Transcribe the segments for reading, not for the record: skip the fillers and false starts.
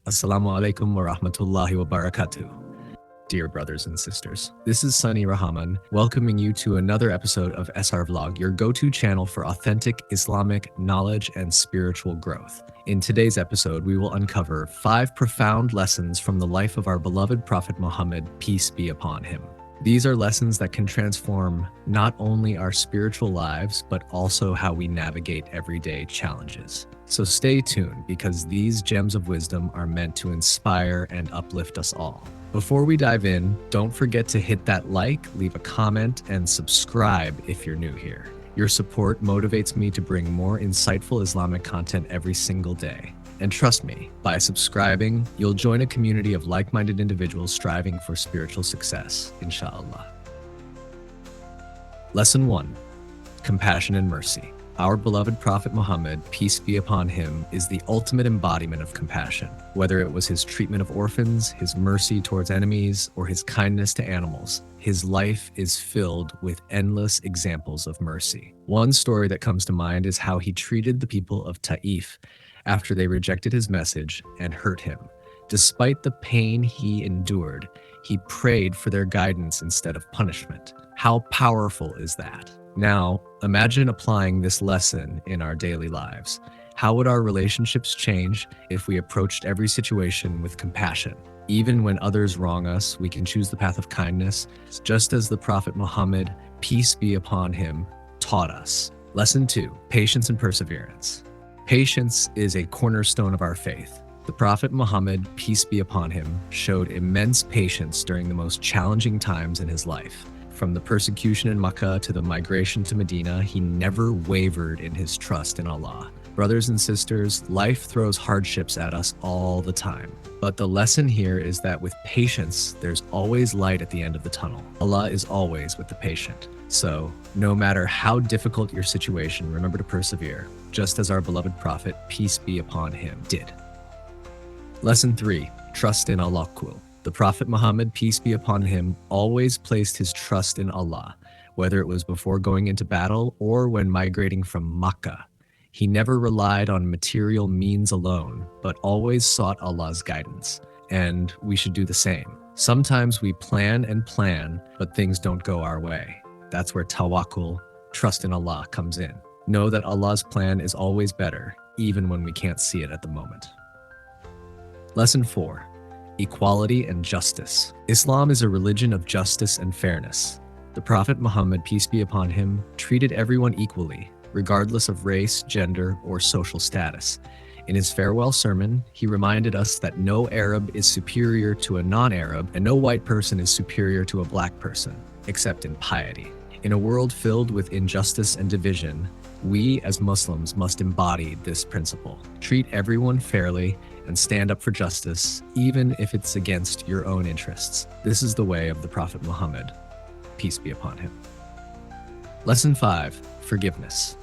Assalamu Alaikum wa Rahmatullahi wa Barakatuh. Dear brothers and sisters, this is Sunny Rahman welcoming you to another episode of SR Vlog, your go-to channel for authentic Islamic knowledge and spiritual growth. In today's episode, we will uncover 5 profound lessons from the life of our beloved Prophet Muhammad, peace be upon him. These are lessons that can transform not only our spiritual lives, but also how we navigate everyday challenges. So stay tuned because these gems of wisdom are meant to inspire and uplift us all. Before we dive in, don't forget to hit that like, leave a comment, and subscribe if you're new here. Your support motivates me to bring more insightful Islamic content every single day. And trust me, by subscribing, you'll join a community of like-minded individuals striving for spiritual success, inshallah. Lesson 1. Compassion and mercy. Our beloved Prophet Muhammad, peace be upon him, is the ultimate embodiment of compassion. Whether it was his treatment of orphans, his mercy towards enemies, or his kindness to animals, his life is filled with endless examples of mercy. One story that comes to mind is how he treated the people of Ta'if after they rejected his message and hurt him. Despite the pain he endured, he prayed for their guidance instead of punishment. How powerful is that? Now, imagine applying this lesson in our daily lives. How would our relationships change if we approached every situation with compassion? Even when others wrong us, we can choose the path of kindness, just as the Prophet Muhammad, peace be upon him, taught us. Lesson 2, patience and perseverance. Patience is a cornerstone of our faith. The Prophet Muhammad, peace be upon him, showed immense patience during the most challenging times in his life. From the persecution in Makkah to the migration to Medina, he never wavered in his trust in Allah. Brothers and sisters, life throws hardships at us all the time. But the lesson here is that with patience, there's always light at the end of the tunnel. Allah is always with the patient. So, no matter how difficult your situation, remember to persevere, just as our beloved Prophet, peace be upon him, did. Lesson 3. Trust in Allah. The Prophet Muhammad, peace be upon him, always placed his trust in Allah, whether it was before going into battle or when migrating from Makkah. He never relied on material means alone, but always sought Allah's guidance. And we should do the same. Sometimes we plan, but things don't go our way. That's where tawakkul, trust in Allah, comes in. Know that Allah's plan is always better, even when we can't see it at the moment. Lesson 4. Equality and justice. Islam is a religion of justice and fairness. The Prophet Muhammad, peace be upon him, treated everyone equally, regardless of race, gender, or social status. In his farewell sermon, he reminded us that no Arab is superior to a non-Arab, and no white person is superior to a black person, except in piety. In a world filled with injustice and division, we as Muslims must embody this principle. Treat everyone fairly and stand up for justice, even if it's against your own interests. This is the way of the Prophet Muhammad, peace be upon him. Lesson 5. Forgiveness.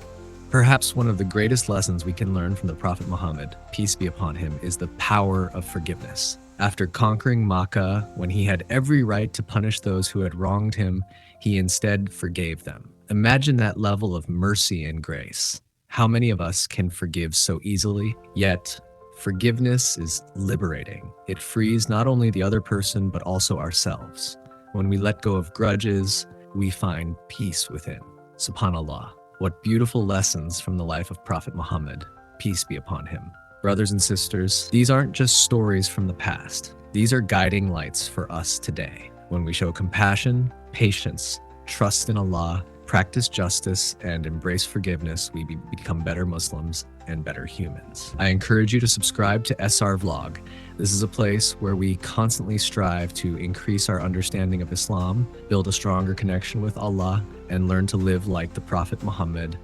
Perhaps one of the greatest lessons we can learn from the Prophet Muhammad, peace be upon him, is the power of forgiveness. After conquering Makkah, when he had every right to punish those who had wronged him, he instead forgave them. Imagine that level of mercy and grace. How many of us can forgive so easily? Yet, forgiveness is liberating. It frees not only the other person, but also ourselves. When we let go of grudges, we find peace within. SubhanAllah. What beautiful lessons from the life of Prophet Muhammad, peace be upon him. Brothers and sisters, these aren't just stories from the past. These are guiding lights for us today. When we show compassion, patience, trust in Allah, practice justice, and embrace forgiveness, we become better Muslims and better humans. I encourage you to subscribe to SR Vlog. This is a place where we constantly strive to increase our understanding of Islam, build a stronger connection with Allah, and learn to live like the Prophet Muhammad,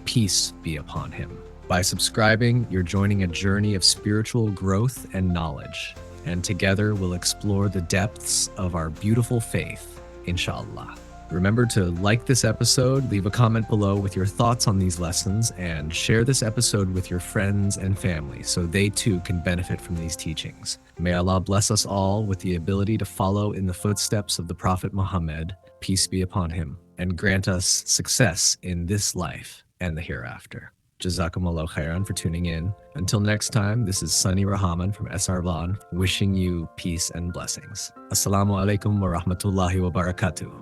peace be upon him. By subscribing, you're joining a journey of spiritual growth and knowledge, and together we'll explore the depths of our beautiful faith, inshallah. Remember to like this episode, leave a comment below with your thoughts on these lessons, and share this episode with your friends and family so they too can benefit from these teachings. May Allah bless us all with the ability to follow in the footsteps of the Prophet Muhammad, peace be upon him, and grant us success in this life and the hereafter. Jazakumullah khairan for tuning in. Until next time, this is Sunny Rahman from SR Lawn, wishing you peace and blessings. Assalamu Alaikum wa Rahmatullahi wa Barakatuh.